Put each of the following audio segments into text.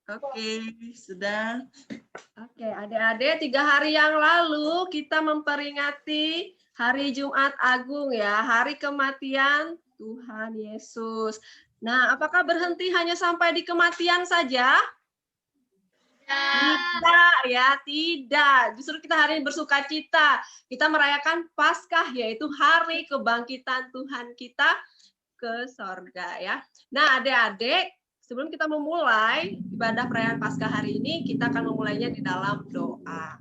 Oke, sudah. Oke, adik-adik, 3 hari yang lalu kita memperingati Hari Jumat Agung ya, Hari Kematian Tuhan Yesus. Nah, apakah berhenti hanya sampai di kematian saja? Tidak ya, tidak. Justru kita hari ini bersuka cita. Kita merayakan Paskah, yaitu hari kebangkitan Tuhan kita ke sorga ya. Nah, adik-adik, sebelum kita memulai ibadah perayaan Paskah hari ini, kita akan memulainya di dalam doa.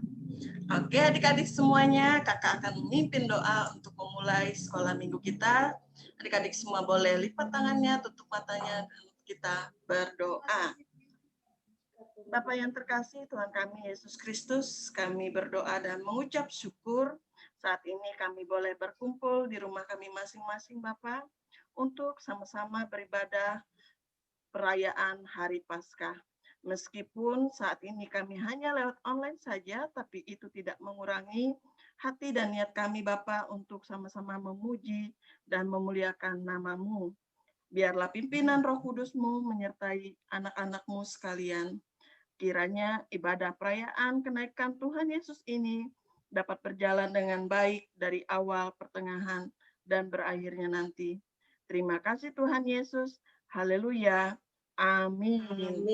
Oke, adik-adik semuanya, kakak akan memimpin doa untuk memulai sekolah minggu kita. Adik-adik semua boleh lipat tangannya, tutup matanya, dan kita berdoa. Bapa yang terkasih, Tuhan kami Yesus Kristus, kami berdoa dan mengucap syukur saat ini kami boleh berkumpul di rumah kami masing-masing, Bapa, untuk sama-sama beribadah perayaan Hari Paskah. Meskipun saat ini kami hanya lewat online saja, tapi itu tidak mengurangi hati dan niat kami, Bapa, untuk sama-sama memuji dan memuliakan nama-Mu. Biarlah pimpinan Roh Kudus-Mu menyertai anak-anak-Mu sekalian. Kiranya ibadah perayaan kenaikan Tuhan Yesus ini dapat berjalan dengan baik dari awal, pertengahan, dan berakhirnya nanti. Terima kasih Tuhan Yesus. Haleluya. Amin. Amin.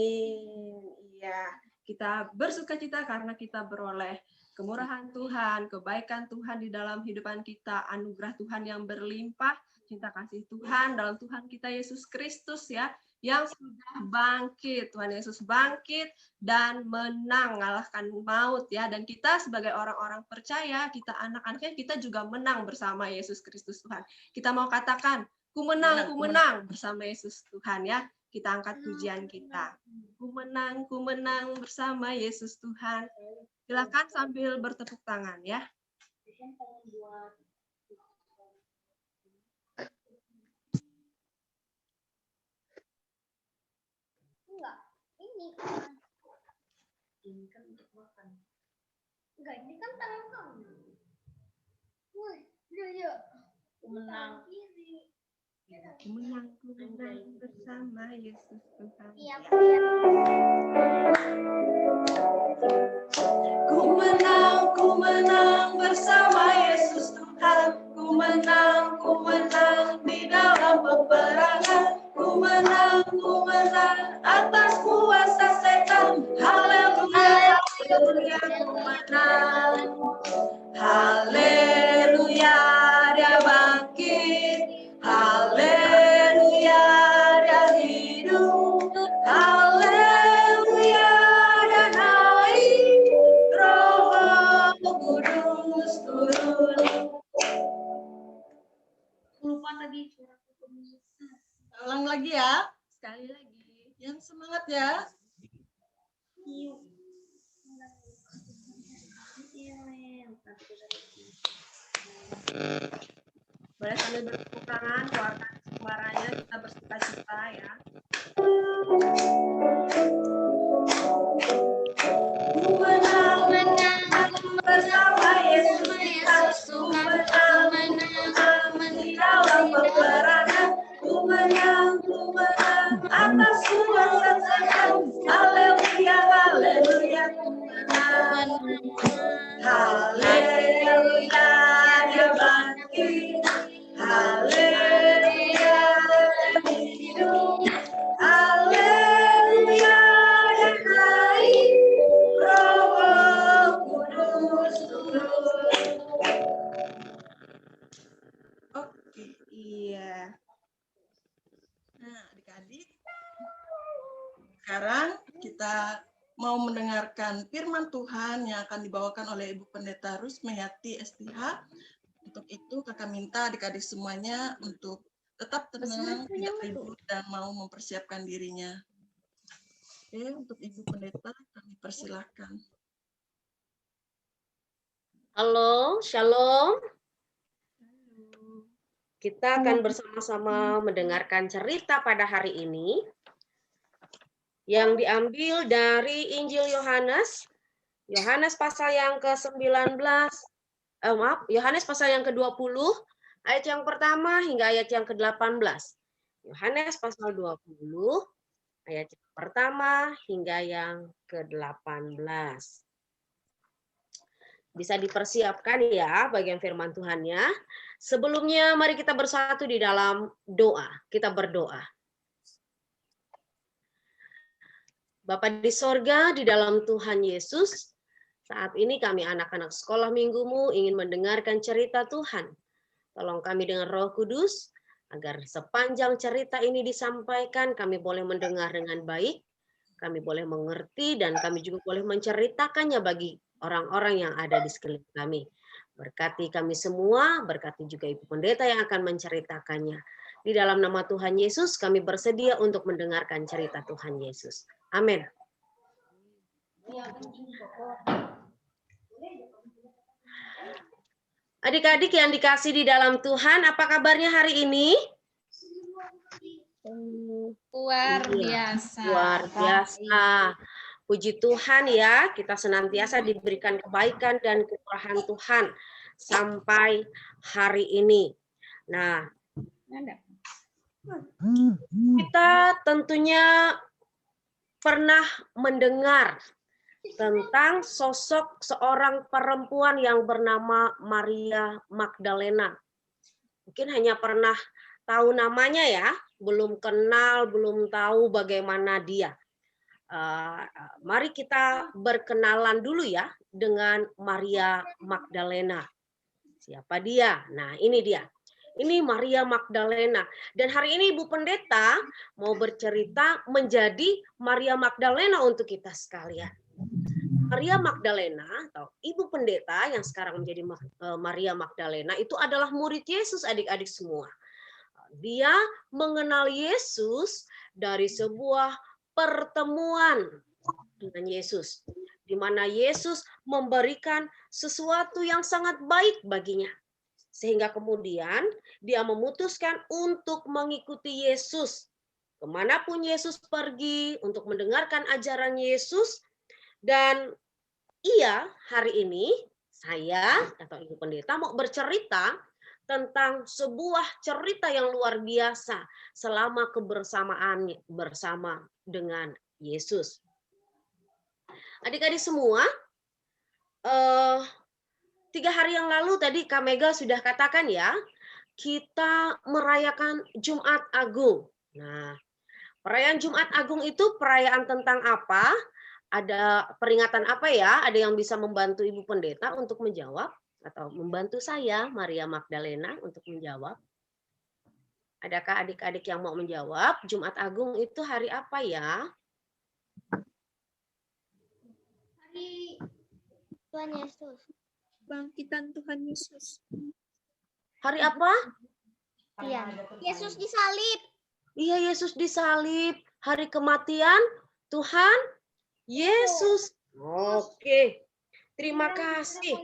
Iya, kita bersuka cita karena kita beroleh kemurahan Tuhan, kebaikan Tuhan di dalam kehidupan kita, anugerah Tuhan yang berlimpah, cinta kasih Tuhan dalam Tuhan kita Yesus Kristus ya, yang sudah bangkit. Tuhan Yesus bangkit dan menang, mengalahkan maut ya. Dan kita sebagai orang-orang percaya, kita anak-anaknya, kita juga menang bersama Yesus Kristus Tuhan. Kita mau katakan, ku menang bersama Yesus Tuhan ya. Kita angkat pujian kita. Ku menang bersama Yesus Tuhan. Silakan sambil bertepuk tangan ya. Enggak, ini kan untuk makan. Enggak, ini kan tangan kamu. Woi, iya. Menang. Ku menang bersama Yesus Tuhan. Iya. Ku menang bersama Yesus Tuhan. Ku menang di dalam peperangan. Ku menang atas kuasa setan. Haleluya, haleluya, ku menang. Haleluya, dia bangkit. Haleluya, dia hidup. Haleluya, dia naik. Roh Kudus turun. Lupa tadi suara Ulang lagi ya. Sekali lagi. Yang semangat ya. Boleh sambil bertepuk tangan, keluarkan suaranya, kita bersuka cita ya. Ku menang bersama Yesus Tuhan. Ku menang di dalam peperangan. Ku menang atas kuasa setan. Haleluya, haleluya, ku menang. Haleluya, dia bangkit. Haleluya, dia hidup. Haleluya, dia naik. Roh Kudus turun. Oke. Iya. Nah, adik-adik, sekarang kita mau mendengarkan firman Tuhan yang akan dibawakan oleh Ibu Pendeta Rusmayati STH. Untuk itu kakak minta adik-adik semuanya untuk tetap tenang, tidak ribut, dan mau mempersiapkan dirinya. Oke, untuk Ibu Pendeta kami persilahkan. Halo, Shalom. Kita akan bersama-sama mendengarkan cerita pada hari ini yang diambil dari Injil Yohanes, Yohanes pasal yang ke-19, Yohanes pasal yang ke-20, ayat yang pertama hingga ayat yang ke-18. Yohanes pasal 20, ayat ayat yang pertama hingga yang ke-18. Bisa dipersiapkan ya bagian firman Tuhannya. Sebelumnya mari kita bersatu di dalam doa. Kita berdoa. Bapa di sorga, di dalam Tuhan Yesus, saat ini kami anak-anak sekolah minggumu ingin mendengarkan cerita Tuhan. Tolong kami dengan Roh Kudus, agar sepanjang cerita ini disampaikan, kami boleh mendengar dengan baik, kami boleh mengerti, dan kami juga boleh menceritakannya bagi orang-orang yang ada di sekeliling kami. Berkati kami semua, berkati juga Ibu Pendeta yang akan menceritakannya. Di dalam nama Tuhan Yesus, kami bersedia untuk mendengarkan cerita Tuhan Yesus. Amin. Adik-adik yang dikasih di dalam Tuhan, apa kabarnya hari ini? Luar biasa. Luar biasa. Puji Tuhan ya, kita senantiasa diberikan kebaikan dan kemurahan Tuhan sampai hari ini. Nah, kita tentunya pernah mendengar tentang sosok seorang perempuan yang bernama Maria Magdalena. Mungkin hanya pernah tahu namanya ya, belum kenal, belum tahu bagaimana dia. Mari kita berkenalan dulu ya dengan Maria Magdalena. Siapa dia? Nah, ini dia. Ini Maria Magdalena. Dan hari ini Ibu Pendeta mau bercerita menjadi Maria Magdalena untuk kita sekalian. Maria Magdalena atau Ibu Pendeta yang sekarang menjadi Maria Magdalena itu adalah murid Yesus, adik-adik semua. Dia mengenal Yesus dari sebuah pertemuan dengan Yesus, di mana Yesus memberikan sesuatu yang sangat baik baginya. Sehingga kemudian dia memutuskan untuk mengikuti Yesus. Kemanapun Yesus pergi untuk mendengarkan ajaran Yesus. Dan iya, hari ini saya atau Ibu Pendeta mau bercerita tentang sebuah cerita yang luar biasa selama kebersamaan bersama dengan Yesus. Adik-adik semua, 3 hari yang lalu tadi Kak Mega sudah katakan ya, kita merayakan Jumat Agung. Nah, perayaan Jumat Agung itu perayaan tentang apa? Ada peringatan apa ya? Ada yang bisa membantu Ibu Pendeta untuk menjawab? Atau membantu saya, Maria Magdalena, untuk menjawab? Adakah adik-adik yang mau menjawab? Jumat Agung itu hari apa ya? Hari Tuhan Yesus. Bangkitan Tuhan Yesus. Hari apa? Iya. Yesus disalib. Iya, Yesus disalib. Hari kematian Tuhan Yesus. Oke, terima kasih.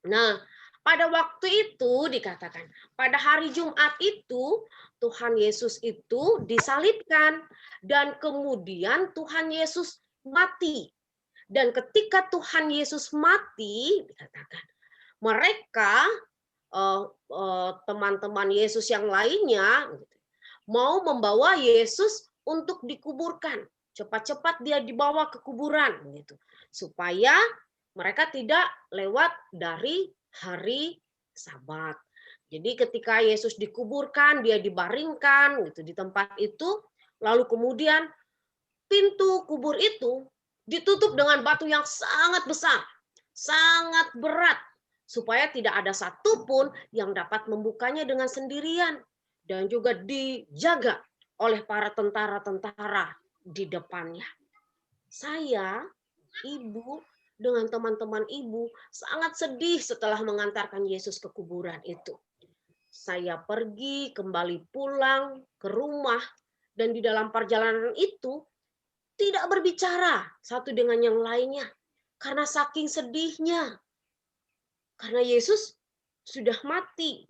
Nah, pada waktu itu dikatakan, pada hari Jumat itu, Tuhan Yesus itu disalibkan. Dan kemudian Tuhan Yesus mati. Dan ketika Tuhan Yesus mati, dikatakan, mereka, teman-teman Yesus yang lainnya, mau membawa Yesus untuk dikuburkan. Cepat-cepat dia dibawa ke kuburan gitu, supaya mereka tidak lewat dari hari Sabat. Jadi ketika Yesus dikuburkan, dia dibaringkan gitu di tempat itu, lalu kemudian pintu kubur itu ditutup dengan batu yang sangat besar, sangat berat, supaya tidak ada satupun yang dapat membukanya dengan sendirian, dan juga dijaga oleh para tentara-tentara di depannya. Saya, ibu, dengan teman-teman ibu sangat sedih setelah mengantarkan Yesus ke kuburan itu. Saya pergi kembali pulang ke rumah, dan di dalam perjalanan itu tidak berbicara satu dengan yang lainnya karena saking sedihnya. Karena Yesus sudah mati,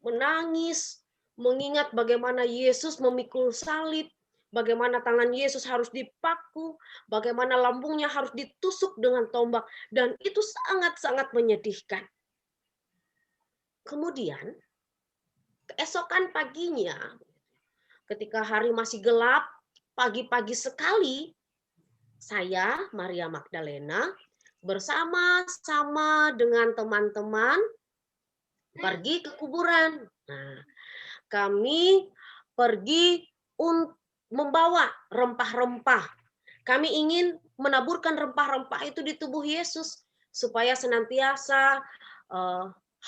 menangis, mengingat bagaimana Yesus memikul salib, bagaimana tangan Yesus harus dipaku, bagaimana lambungnya harus ditusuk dengan tombak, dan itu sangat-sangat menyedihkan. Kemudian, keesokan paginya, ketika hari masih gelap, pagi-pagi sekali saya, Maria Magdalena, bersama-sama dengan teman-teman pergi ke kuburan. Nah, kami pergi membawa rempah-rempah. Kami ingin menaburkan rempah-rempah itu di tubuh Yesus supaya senantiasa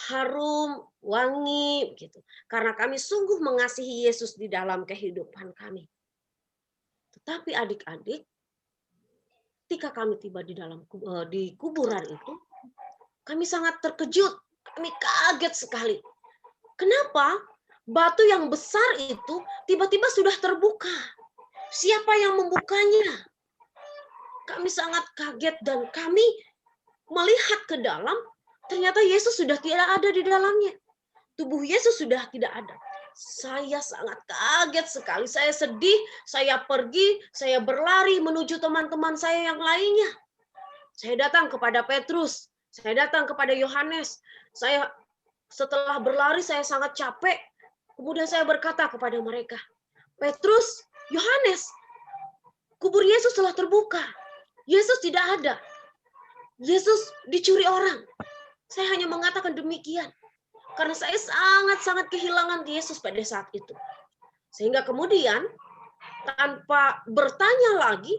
harum, wangi gitu. Karena kami sungguh mengasihi Yesus di dalam kehidupan kami. Tetapi adik-adik, ketika kami tiba di kuburan itu, kami sangat terkejut, kami kaget sekali. Kenapa? Batu yang besar itu tiba-tiba sudah terbuka. Siapa yang membukanya? Kami sangat kaget dan kami melihat ke dalam, ternyata Yesus sudah tidak ada di dalamnya. Tubuh Yesus sudah tidak ada. Saya sangat kaget sekali, saya sedih, saya pergi, saya berlari menuju teman-teman saya yang lainnya. Saya datang kepada Petrus, saya datang kepada Yohanes. Setelah berlari saya sangat capek, kemudian saya berkata kepada mereka, Petrus, Yohanes, kubur Yesus telah terbuka. Yesus tidak ada. Yesus dicuri orang. Saya hanya mengatakan demikian. Karena saya sangat-sangat kehilangan Yesus pada saat itu. Sehingga kemudian, tanpa bertanya lagi,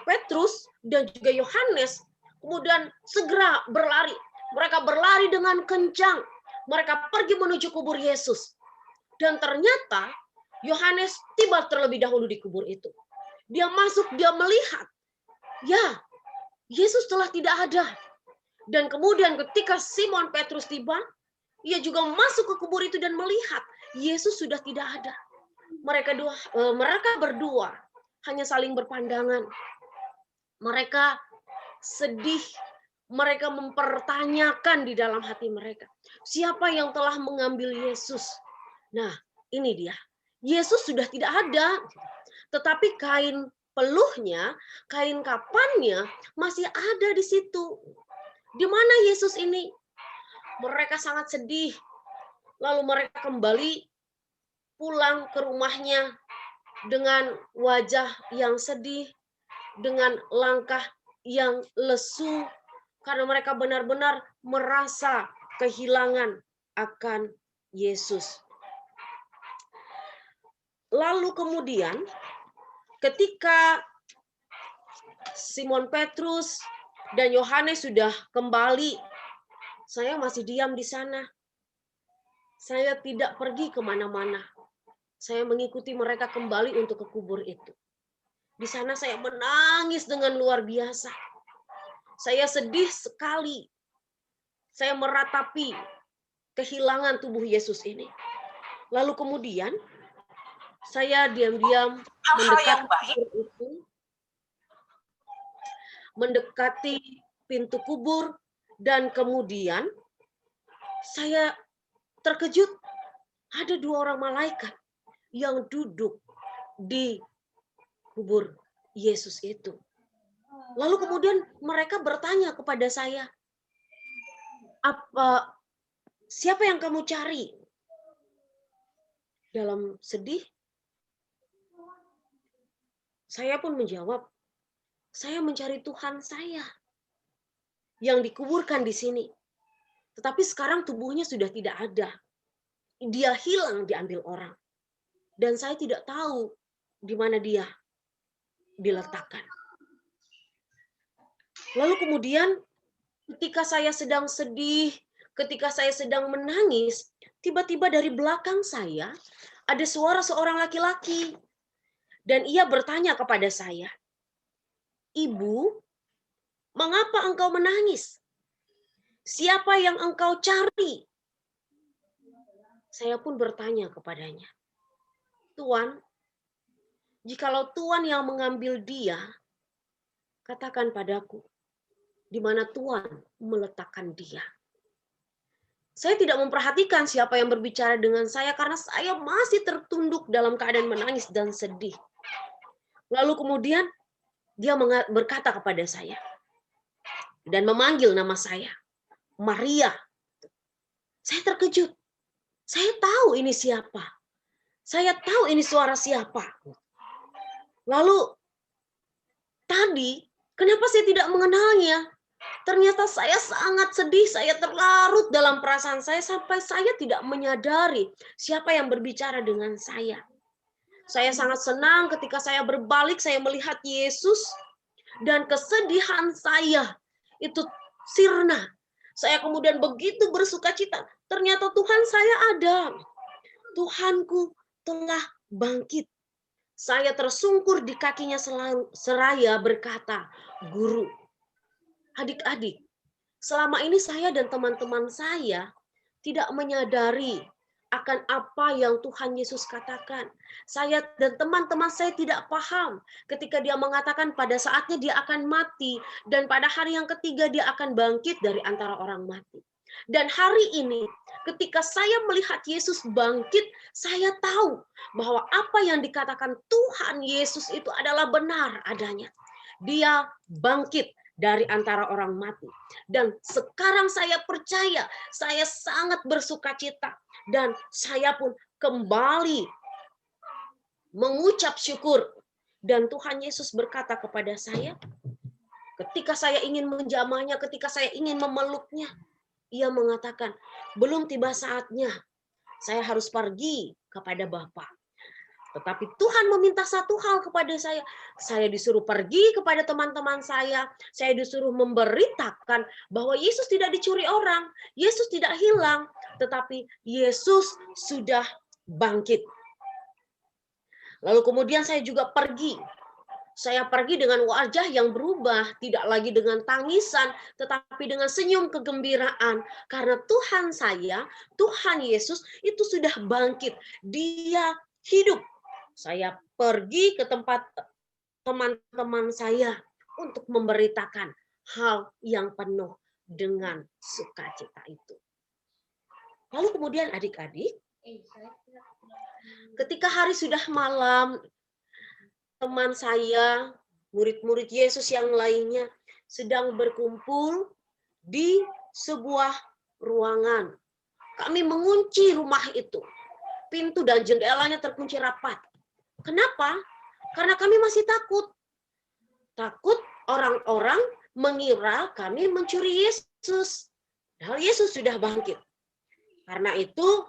Petrus dan juga Yohanes kemudian segera berlari. Mereka berlari dengan kencang. Mereka pergi menuju kubur Yesus. Dan ternyata Yohanes tiba terlebih dahulu di kubur itu. Dia masuk, dia melihat. Ya, Yesus telah tidak ada. Dan kemudian ketika Simon Petrus tiba, ia juga masuk ke kubur itu dan melihat Yesus sudah tidak ada. Mereka berdua hanya saling berpandangan. Mereka sedih. Mereka mempertanyakan di dalam hati mereka, siapa yang telah mengambil Yesus? Nah, ini dia. Yesus sudah tidak ada. Tetapi kain peluhnya, kain kafannya masih ada di situ. Di mana Yesus ini? Mereka sangat sedih. Lalu mereka kembali pulang ke rumahnya dengan wajah yang sedih, dengan langkah yang lesu, karena mereka benar-benar merasa kehilangan akan Yesus. Lalu kemudian ketika Simon Petrus dan Yohanes sudah kembali, saya masih diam di sana. Saya tidak pergi kemana-mana. Saya mengikuti mereka kembali untuk ke kubur itu. Di sana saya menangis dengan luar biasa. Saya sedih sekali. Saya meratapi kehilangan tubuh Yesus ini. Lalu kemudian saya diam-diam mendekati pintu kubur, dan kemudian saya terkejut. Ada 2 orang malaikat yang duduk di kubur Yesus itu. Lalu kemudian mereka bertanya kepada saya, siapa yang kamu cari? Dalam sedih, saya pun menjawab, saya mencari Tuhan saya yang dikuburkan di sini. Tetapi sekarang tubuhnya sudah tidak ada. Dia hilang, diambil orang. Dan saya tidak tahu di mana dia diletakkan. Lalu kemudian ketika saya sedang sedih, ketika saya sedang menangis, tiba-tiba dari belakang saya ada suara seorang laki-laki. Dan ia bertanya kepada saya, Ibu, mengapa engkau menangis? Siapa yang engkau cari? Saya pun bertanya kepadanya, Tuan, jikalau Tuan yang mengambil dia, katakan padaku, di mana Tuan meletakkan dia. Saya tidak memperhatikan siapa yang berbicara dengan saya karena saya masih tertunduk dalam keadaan menangis dan sedih. Lalu kemudian dia berkata kepada saya dan memanggil nama saya, Maria. Saya terkejut. Saya tahu ini siapa. Saya tahu ini suara siapa. Lalu tadi, kenapa saya tidak mengenalnya? Ternyata saya sangat sedih, saya terlarut dalam perasaan saya sampai saya tidak menyadari siapa yang berbicara dengan saya. Saya sangat senang ketika saya berbalik, saya melihat Yesus, dan kesedihan saya itu sirna. Saya kemudian begitu bersukacita. Ternyata Tuhan saya ada. Tuhanku telah bangkit. Saya tersungkur di kakinya seraya berkata, "Guru, adik-adik, selama ini saya dan teman-teman saya tidak menyadari akan apa yang Tuhan Yesus katakan. Saya dan teman-teman saya tidak paham ketika dia mengatakan pada saatnya dia akan mati dan pada hari yang ketiga dia akan bangkit dari antara orang mati. Dan hari ini ketika saya melihat Yesus bangkit, saya tahu bahwa apa yang dikatakan Tuhan Yesus itu adalah benar adanya. Dia bangkit dari antara orang mati. Dan sekarang saya percaya, saya sangat bersukacita. Dan saya pun kembali mengucap syukur. Dan Tuhan Yesus berkata kepada saya, ketika saya ingin menjamahnya, ketika saya ingin memeluknya, ia mengatakan, belum tiba saatnya, saya harus pergi kepada Bapa. Tetapi Tuhan meminta satu hal kepada saya disuruh pergi kepada teman-teman saya disuruh memberitakan bahwa Yesus tidak dicuri orang, Yesus tidak hilang, tetapi Yesus sudah bangkit. Lalu kemudian saya juga pergi. Saya pergi dengan wajah yang berubah, tidak lagi dengan tangisan, tetapi dengan senyum kegembiraan. Karena Tuhan saya, Tuhan Yesus itu sudah bangkit. Dia hidup. Saya pergi ke tempat teman-teman saya untuk memberitakan hal yang penuh dengan sukacita itu. Lalu kemudian adik-adik, ketika hari sudah malam, teman saya, murid-murid Yesus yang lainnya sedang berkumpul di sebuah ruangan. Kami mengunci rumah itu. Pintu dan jendelanya terkunci rapat. Kenapa? Karena kami masih takut. Takut orang-orang mengira kami mencuri Yesus. Padahal Yesus sudah bangkit. Karena itu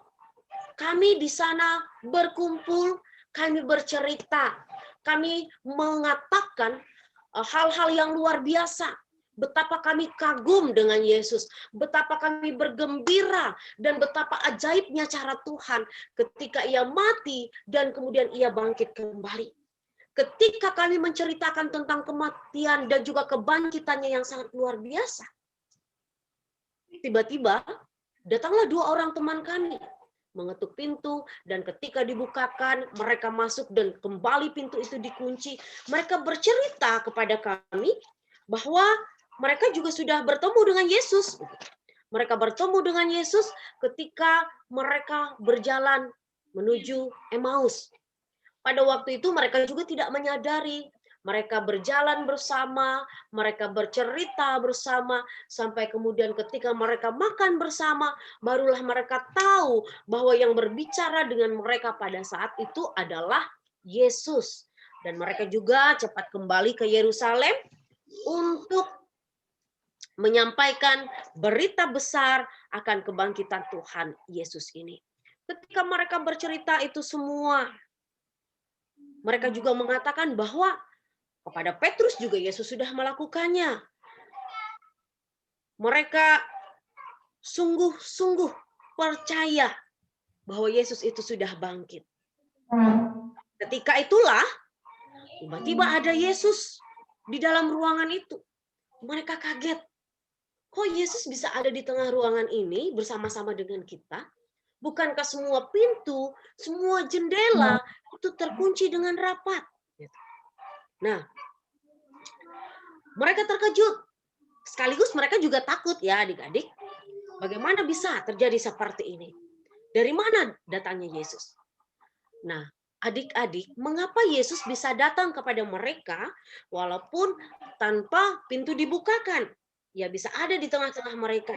kami di sana berkumpul, kami bercerita. Kami mengatakan hal-hal yang luar biasa. Betapa kami kagum dengan Yesus. Betapa kami bergembira. Dan betapa ajaibnya cara Tuhan ketika ia mati dan kemudian ia bangkit kembali. Ketika kami menceritakan tentang kematian dan juga kebangkitannya yang sangat luar biasa. Tiba-tiba datanglah dua orang teman kami. Mengetuk pintu, dan ketika dibukakan, mereka masuk dan kembali pintu itu dikunci. Mereka bercerita kepada kami bahwa mereka juga sudah bertemu dengan Yesus. Mereka bertemu dengan Yesus ketika mereka berjalan menuju Emmaus. Pada waktu itu mereka juga tidak menyadari. Mereka berjalan bersama, mereka bercerita bersama, sampai kemudian ketika mereka makan bersama, barulah mereka tahu bahwa yang berbicara dengan mereka pada saat itu adalah Yesus. Dan mereka juga cepat kembali ke Yerusalem untuk menyampaikan berita besar akan kebangkitan Tuhan Yesus ini. Ketika mereka bercerita itu semua, mereka juga mengatakan bahwa kepada Petrus juga Yesus sudah melakukannya. Mereka sungguh-sungguh percaya bahwa Yesus itu sudah bangkit. Ketika itulah, tiba-tiba ada Yesus di dalam ruangan itu. Mereka kaget. Kok Yesus bisa ada di tengah ruangan ini bersama-sama dengan kita? Bukankah semua pintu, semua jendela itu terkunci dengan rapat? Nah, mereka terkejut. Sekaligus mereka juga takut ya adik-adik. Bagaimana bisa terjadi seperti ini? Dari mana datangnya Yesus? Nah, adik-adik, mengapa Yesus bisa datang kepada mereka walaupun tanpa pintu dibukakan? Ia bisa ada di tengah-tengah mereka.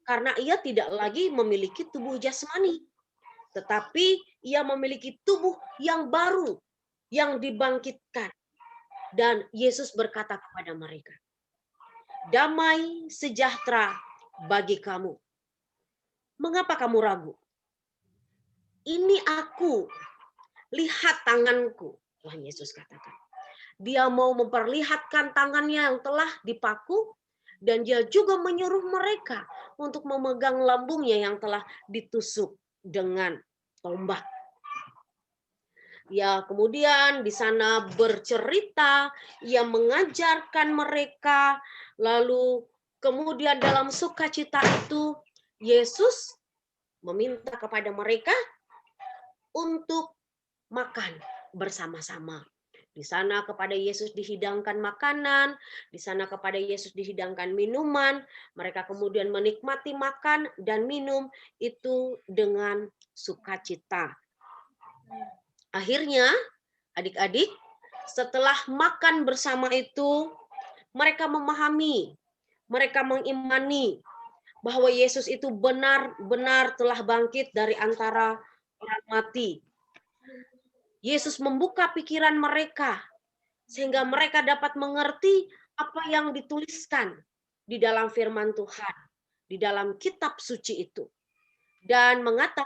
Karena ia tidak lagi memiliki tubuh jasmani. Tetapi ia memiliki tubuh yang baru. yang dibangkitkan. Dan Yesus berkata kepada mereka, damai sejahtera bagi kamu. Mengapa kamu ragu? Ini aku, lihat tanganku. Tuhan Yesus katakan. Dia mau memperlihatkan tangannya yang telah dipaku, dan dia juga menyuruh mereka untuk memegang lambungnya yang telah ditusuk dengan tombak. Ya, kemudian di sana bercerita, ia mengajarkan mereka, lalu kemudian dalam sukacita itu Yesus meminta kepada mereka untuk makan bersama-sama. Di sana kepada Yesus dihidangkan makanan, di sana kepada Yesus dihidangkan minuman, mereka kemudian menikmati makan dan minum itu dengan sukacita. Akhirnya, adik-adik, setelah makan bersama itu, mereka memahami, mereka mengimani bahwa Yesus itu benar-benar telah bangkit dari antara orang mati. Yesus membuka pikiran mereka, sehingga mereka dapat mengerti apa yang dituliskan di dalam firman Tuhan, di dalam kitab suci itu. Dan mengatakan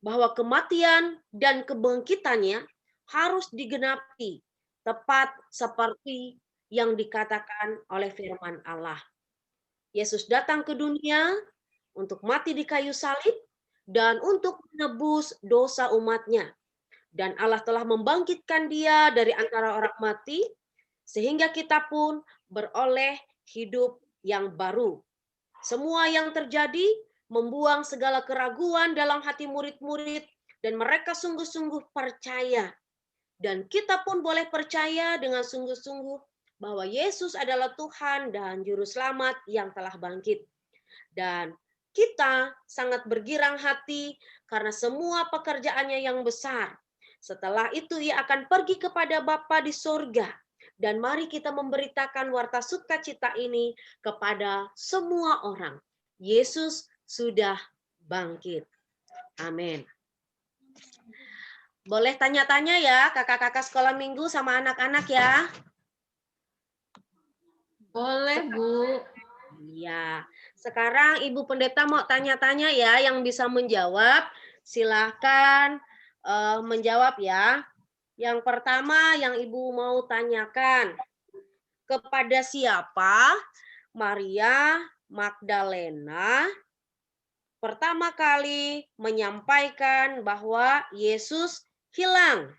bahwa kematian dan kebangkitannya harus digenapi tepat seperti yang dikatakan oleh firman Allah. Yesus datang ke dunia untuk mati di kayu salib dan untuk menebus dosa umatnya. Dan Allah telah membangkitkan dia dari antara orang mati, sehingga kita pun beroleh hidup yang baru. Semua yang terjadi membuang segala keraguan dalam hati murid-murid, dan mereka sungguh-sungguh percaya. Dan kita pun boleh percaya dengan sungguh-sungguh bahwa Yesus adalah Tuhan dan Juru Selamat yang telah bangkit. Dan kita sangat bergirang hati karena semua pekerjaannya yang besar. Setelah itu ia akan pergi kepada Bapa di surga. Dan mari kita memberitakan warta sukacita ini kepada semua orang. Yesus sudah bangkit. Amin. Boleh tanya-tanya ya kakak-kakak sekolah minggu sama anak-anak ya? Boleh, Bu. Iya. Sekarang Ibu Pendeta mau tanya-tanya ya, yang bisa menjawab silakan menjawab ya. Yang pertama yang Ibu mau tanyakan, kepada siapa Maria Magdalena pertama kali menyampaikan bahwa Yesus hilang?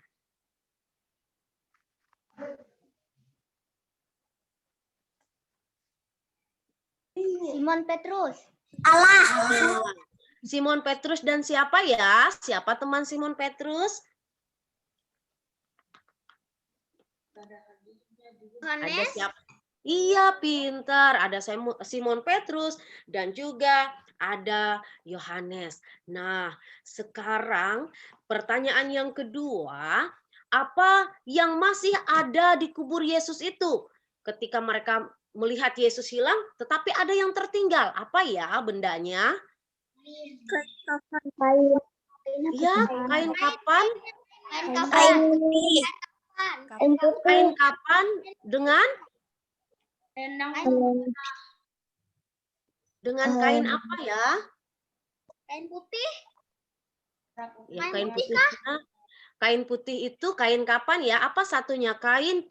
Simon Petrus. Simon Petrus dan siapa ya? Siapa teman Simon Petrus? Ada siapa? Iya, pintar. Ada Simon Petrus dan juga ada Yohanes. Nah, sekarang pertanyaan yang kedua, apa yang masih ada di kubur Yesus itu? Ketika mereka melihat Yesus hilang, tetapi ada yang tertinggal. Apa ya bendanya? Kain. Ya, kain kapan? Kain putih. Kain kapan dengan? Dengan kain apa ya? Kain putih. Ya, kain putih. Kain putih itu kain kapan ya? Apa satunya? Kain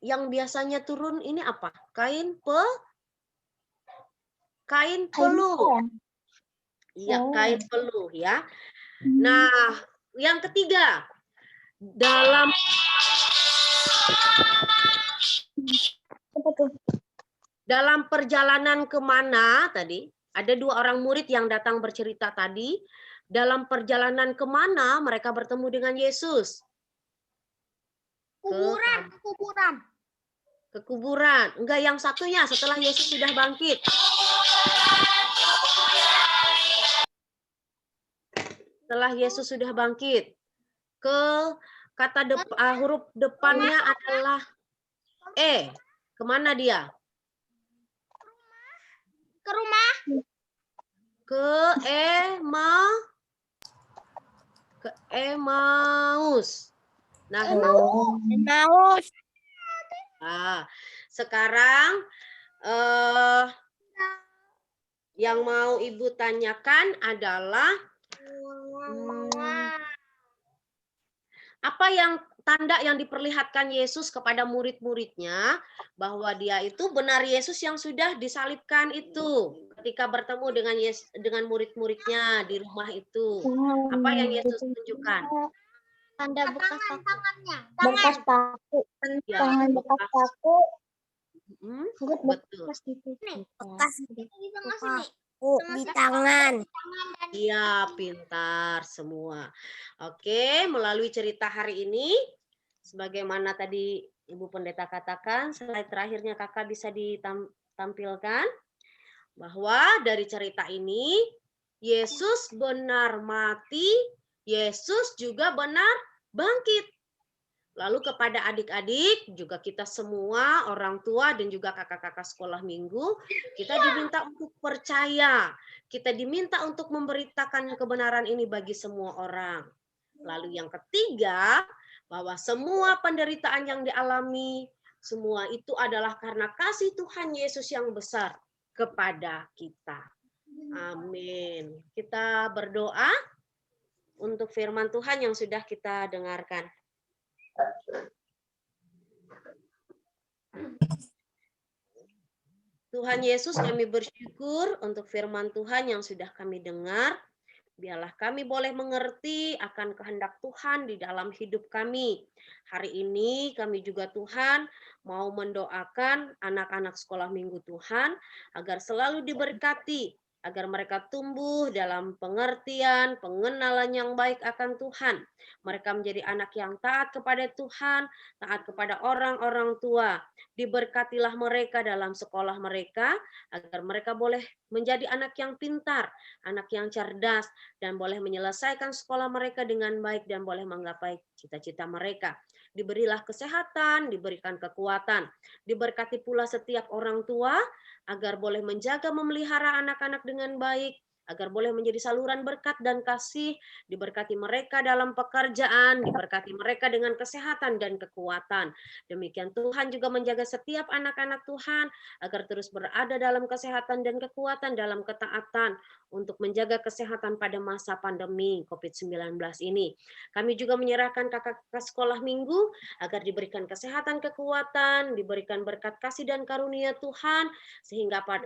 yang biasanya turun ini apa? Kain peluh. Iya, kain peluh ya. Nah, yang ketiga, dalam perjalanan kemana tadi? Ada 2 orang murid yang datang bercerita tadi. Dalam perjalanan kemana mereka bertemu dengan Yesus? Ke kuburan. Enggak, yang satunya setelah Yesus sudah bangkit. Setelah Yesus sudah bangkit. Kata huruf depannya adalah E. Kemana dia? Ke rumah. Ke ke Emmaus. Nah, Emmaus. sekarang yang mau Ibu tanyakan adalah apa yang tanda yang diperlihatkan Yesus kepada murid-muridnya bahwa dia itu benar Yesus yang sudah disalibkan itu ketika bertemu dengan murid-muridnya di rumah itu. Apa yang Yesus tunjukkan? Tanda bekas tangannya. Bekas paku. Ya, Tangan bekas paku. Betul. Bekas di tangan. Iya, pintar semua. Oke, melalui cerita hari ini, sebagaimana tadi Ibu Pendeta katakan, slide terakhirnya Kakak bisa ditampilkan, bahwa dari cerita ini, Yesus benar mati, Yesus juga benar bangkit. Lalu kepada adik-adik, juga kita semua, orang tua dan juga kakak-kakak sekolah minggu, kita diminta untuk percaya. Kita diminta untuk memberitakan kebenaran ini bagi semua orang. Lalu yang ketiga, bahwa semua penderitaan yang dialami, semua itu adalah karena kasih Tuhan Yesus yang besar kepada kita. Amin. Kita berdoa untuk firman Tuhan yang sudah kita dengarkan. Tuhan Yesus, kami bersyukur untuk firman Tuhan yang sudah kami dengar. Biarlah kami boleh mengerti akan kehendak Tuhan di dalam hidup kami. Hari ini kami juga Tuhan mau mendoakan anak-anak sekolah minggu Tuhan agar selalu diberkati, agar mereka tumbuh dalam pengertian, pengenalan yang baik akan Tuhan. Mereka menjadi anak yang taat kepada Tuhan, taat kepada orang-orang tua. Diberkatilah mereka dalam sekolah mereka, agar mereka boleh menjadi anak yang pintar, anak yang cerdas, dan boleh menyelesaikan sekolah mereka dengan baik dan boleh menggapai cita-cita mereka. Diberilah kesehatan, diberikan kekuatan. Diberkati pula setiap orang tua, agar boleh menjaga memelihara anak-anak dengan baik, agar boleh menjadi saluran berkat dan kasih, diberkati mereka dalam pekerjaan, diberkati mereka dengan kesehatan dan kekuatan. Demikian Tuhan juga menjaga setiap anak-anak Tuhan, agar terus berada dalam kesehatan dan kekuatan dalam ketaatan, untuk menjaga kesehatan pada masa pandemi COVID-19 ini. Kami juga menyerahkan kakak-kakak sekolah minggu, agar diberikan kesehatan, kekuatan, diberikan berkat kasih dan karunia Tuhan, sehingga pada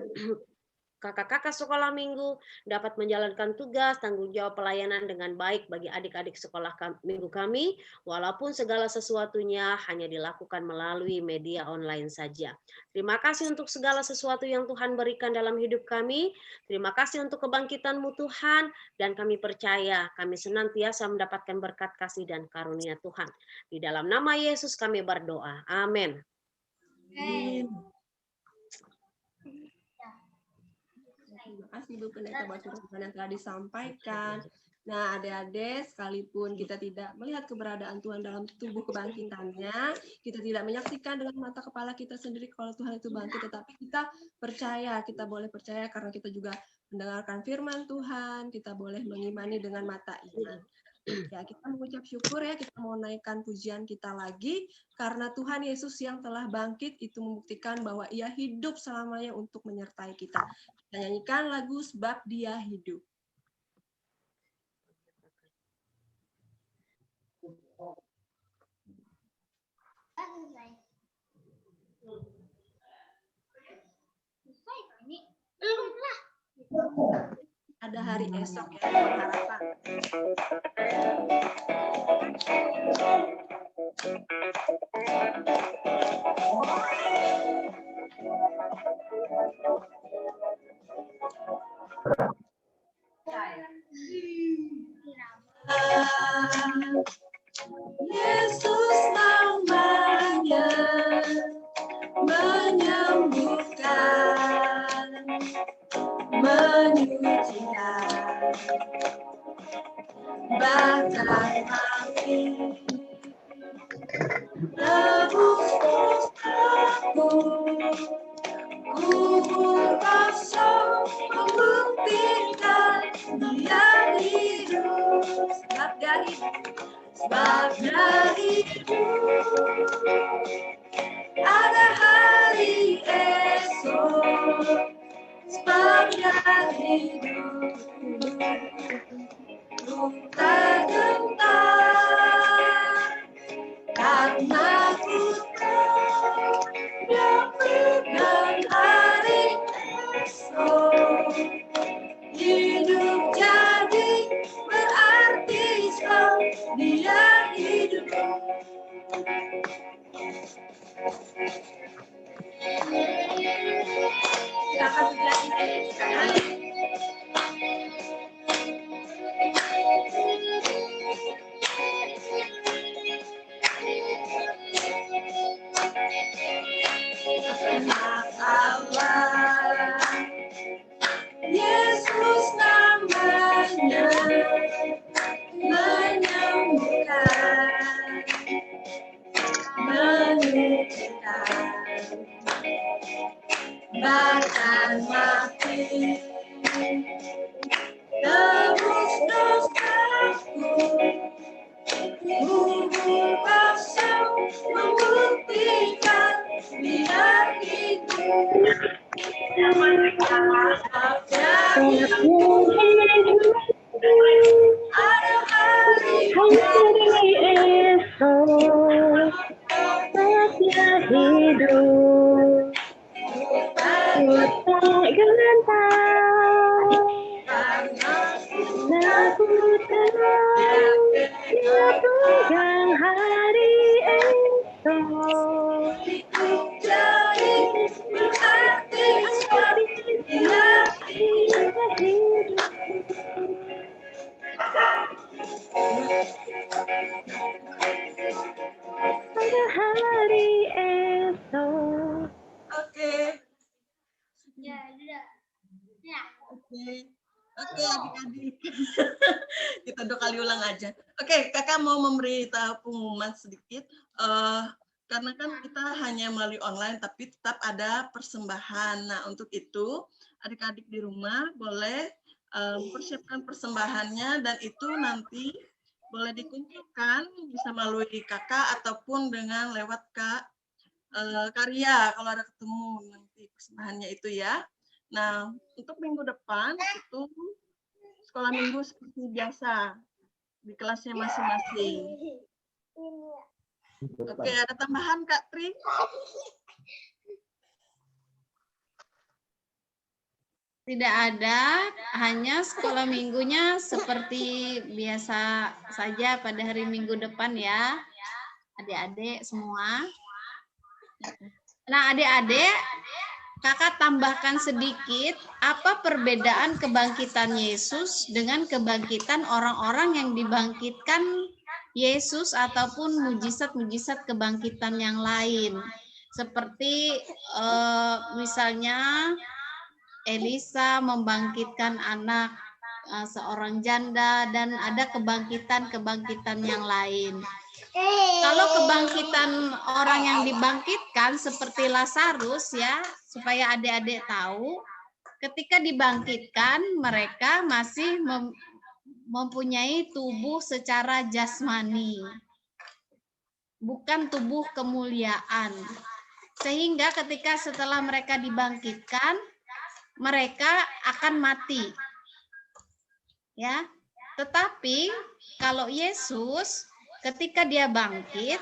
kakak-kakak sekolah minggu dapat menjalankan tugas, tanggung jawab pelayanan dengan baik bagi adik-adik sekolah minggu kami, walaupun segala sesuatunya hanya dilakukan melalui media online saja. Terima kasih untuk segala sesuatu yang Tuhan berikan dalam hidup kami. Terima kasih untuk kebangkitan-Mu Tuhan, dan kami percaya kami senantiasa mendapatkan berkat kasih dan karunia Tuhan. Di dalam nama Yesus kami berdoa. Amin. Terima kasih Bu Pendeta buat firman yang telah disampaikan. Nah, adik-adik, sekalipun kita tidak melihat keberadaan Tuhan dalam tubuh kebangkitannya, kita tidak menyaksikan dengan mata kepala kita sendiri kalau Tuhan itu bangkit, tetapi kita percaya, kita boleh percaya karena kita juga mendengarkan firman Tuhan, kita boleh mengimani dengan mata iman. Ya, kita mengucap syukur ya, kita mau naikkan pujian kita lagi, karena Tuhan Yesus yang telah bangkit itu membuktikan bahwa Ia hidup selamanya untuk menyertai kita. Kita nyanyikan lagu Sebab Dia Hidup. Ada hari esok ya, harapan. Yesus namanya menyembuhkan, menyucikan, bahkan mati, tebus dosaku, kubur kosong membuktikan Dia hidup. Sebab sebabnya hidup. Ada hari esok, sebabnya hidup. Luka gentar, karena ku tahu dengan hari esok. Hidup jadi berarti sebab dia hidup. Silakan dilanjutkan. Allah, Yesus namanya, menyembuhkan, menyucikan, bahkan mati, tebus dosaku, kubur kosong membuktikan dia hidup. Ada hari esok, sebabnya hidup. Tak gentar, karena ku tahu dia pegang hari esok. jadi berarti sebab dia Pada hari esok. Oke. Ya, sudah. Ya. Oke, adik-adik. Kita 2 kali ulang aja. Oke, kakak mau memberitahu pengumuman sedikit. Karena kan kita hanya melalui online, tapi tetap ada persembahan. Nah, untuk itu, adik-adik di rumah boleh mempersiapkan persembahannya, dan itu nanti boleh dikumpulkan, bisa melalui kakak ataupun dengan lewat Kak Karya, kalau ada ketemu nanti persembahannya itu ya. Nah, untuk minggu depan itu sekolah minggu seperti biasa di kelasnya masing-masing. Oke, ada tambahan Kak Tri? Tidak ada, hanya sekolah minggunya seperti biasa saja pada hari Minggu depan ya, adik-adik semua. Nah, adik-adik, kakak tambahkan sedikit, apa perbedaan kebangkitan Yesus dengan kebangkitan orang-orang yang dibangkitkan Yesus ataupun mujizat-mujizat kebangkitan yang lain. Seperti misalnya Elisa membangkitkan anak seorang janda, dan ada kebangkitan-kebangkitan yang lain. Kalau kebangkitan orang yang dibangkitkan seperti Lazarus ya, supaya adik-adik tahu, ketika dibangkitkan mereka masih mempunyai tubuh secara jasmani, bukan tubuh kemuliaan. Sehingga ketika setelah mereka dibangkitkan, mereka akan mati. Ya. Tetapi kalau Yesus ketika dia bangkit,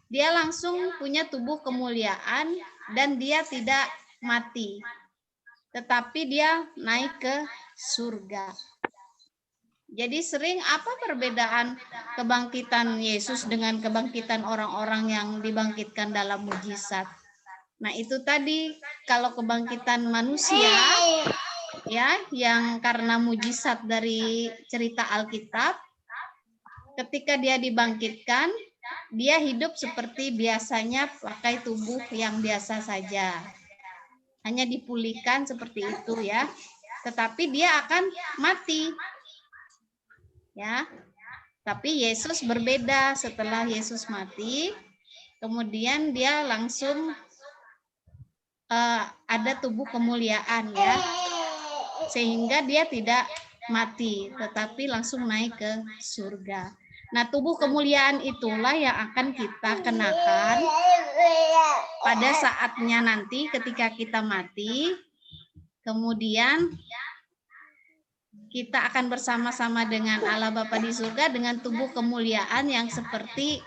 dia langsung punya tubuh kemuliaan dan dia tidak mati. Tetapi dia naik ke surga. Jadi sering apa perbedaan kebangkitan Yesus dengan kebangkitan orang-orang yang dibangkitkan dalam mujizat? Nah, itu tadi kalau kebangkitan manusia ya, yang karena mujizat dari cerita Alkitab, ketika dia dibangkitkan, dia hidup seperti biasanya pakai tubuh yang biasa saja. Hanya dipulihkan seperti itu ya. Tetapi dia akan mati. Ya. Tapi Yesus berbeda. Setelah Yesus mati, kemudian dia langsung ada tubuh kemuliaan ya. Sehingga dia tidak mati, tetapi langsung naik ke surga. Nah, tubuh kemuliaan itulah yang akan kita kenakan pada saatnya nanti ketika kita mati. Kemudian kita akan bersama-sama dengan Allah Bapa di surga dengan tubuh kemuliaan yang seperti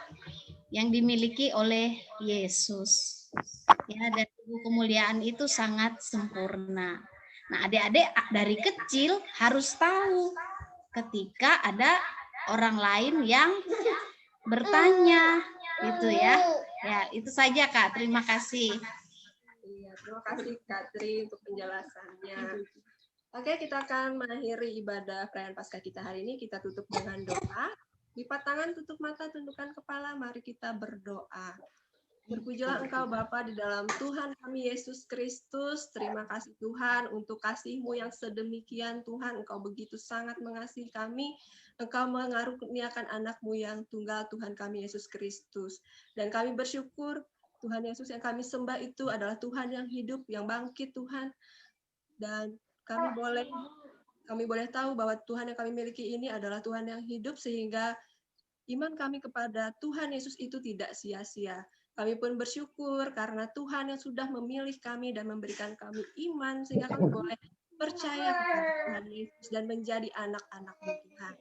yang dimiliki oleh Yesus. Ya, dan tubuh kemuliaan itu sangat sempurna. Nah, adik-adik dari kecil harus tahu ketika ada orang lain yang bertanya, gitu ya. Ya, itu saja Kak. Terima kasih. Iya, terima kasih Katri untuk penjelasannya. Oke, kita akan mengakhiri ibadah perayaan Paskah kita hari ini. Kita tutup dengan doa. Lipat tangan, tutup mata, tundukkan kepala. Mari kita berdoa. Berpujilah Engkau Bapa di dalam Tuhan kami Yesus Kristus. Terima kasih Tuhan untuk kasih-Mu yang sedemikian Tuhan. Engkau begitu sangat mengasihi kami. Engkau mengaruniakan anak-Mu yang tunggal Tuhan kami Yesus Kristus. Dan kami bersyukur Tuhan Yesus yang kami sembah itu adalah Tuhan yang hidup, yang bangkit Tuhan. Dan kami boleh tahu bahwa Tuhan yang kami miliki ini adalah Tuhan yang hidup, sehingga iman kami kepada Tuhan Yesus itu tidak sia-sia. Kami pun bersyukur karena Tuhan yang sudah memilih kami dan memberikan kami iman, sehingga kami boleh percaya kepada Tuhan Yesus dan menjadi anak-anak-Mu Tuhan.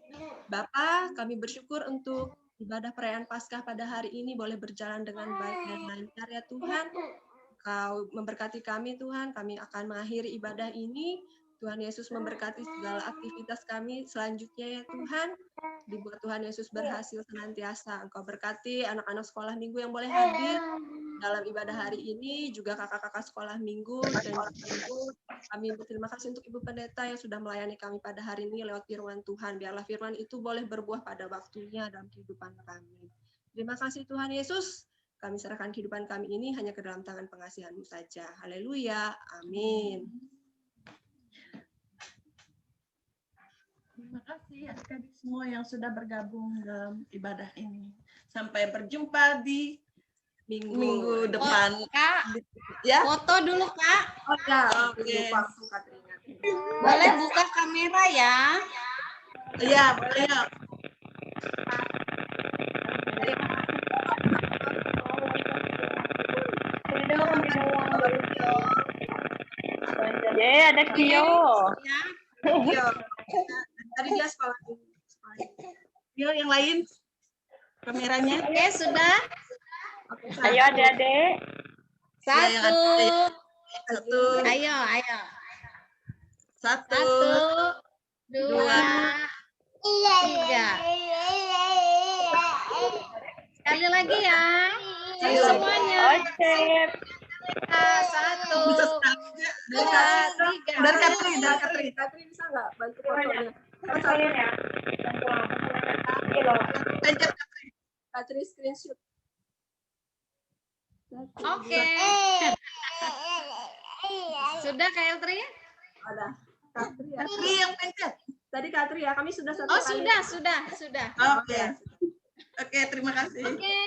Bapa, kami bersyukur untuk ibadah perayaan Paskah pada hari ini boleh berjalan dengan baik dan lancar ya Tuhan. Kau memberkati kami Tuhan, kami akan mengakhiri ibadah ini. Tuhan Yesus memberkati segala aktivitas kami selanjutnya ya Tuhan. Dibuat Tuhan Yesus berhasil senantiasa. Engkau berkati anak-anak sekolah minggu yang boleh hadir dalam ibadah hari ini, juga kakak-kakak sekolah minggu dan minggu. Kami berterima kasih untuk Ibu Pendeta yang sudah melayani kami pada hari ini lewat firman Tuhan. Biarlah firman itu boleh berbuah pada waktunya dalam kehidupan kami. Terima kasih Tuhan Yesus. Kami serahkan kehidupan kami ini hanya ke dalam tangan pengasihan-Mu saja. Haleluya. Amin. Terima kasih adik-adik semua yang sudah bergabung dalam ibadah ini. Sampai berjumpa di minggu depan. Kak, Ya. foto dulu Kak. Oh ya, Oke. Boleh buka kamera ya. Iya, boleh ya. Ada Kio. Iya. Tadi dia sekolah. Yuk, yang lain kameranya. Oke, sudah. Ayo adik-adik. Satu. Satu, Ayo. satu, Dua. Tiga. Sekali lagi ya. Semuanya. Oke. Satu. bisa sekali. Dua. Tiga. Dari Katri. Katri bisa nggak bantu fotonya? Kalian ya. Pencet Katri. Katri screenshot. Oke. Sudah Kak Eltri? Ada. Katri ya. Katri yang pencet. Tadi Katri ya, kami sudah satu Oh, kali. sudah. Oke, terima kasih. Oke.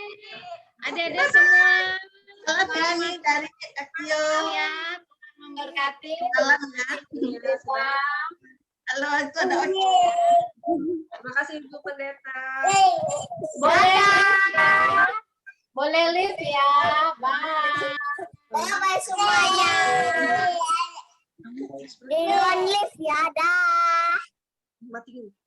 Adik-adik semua. Salam kami dari Akio. Ya, memberkati. Salam ya. Halo, itu ada Oki. Terima kasih Ibu Pendeta. Boleh live ya. Bye. Bye semuanya. Di live ya, dah. Matiin.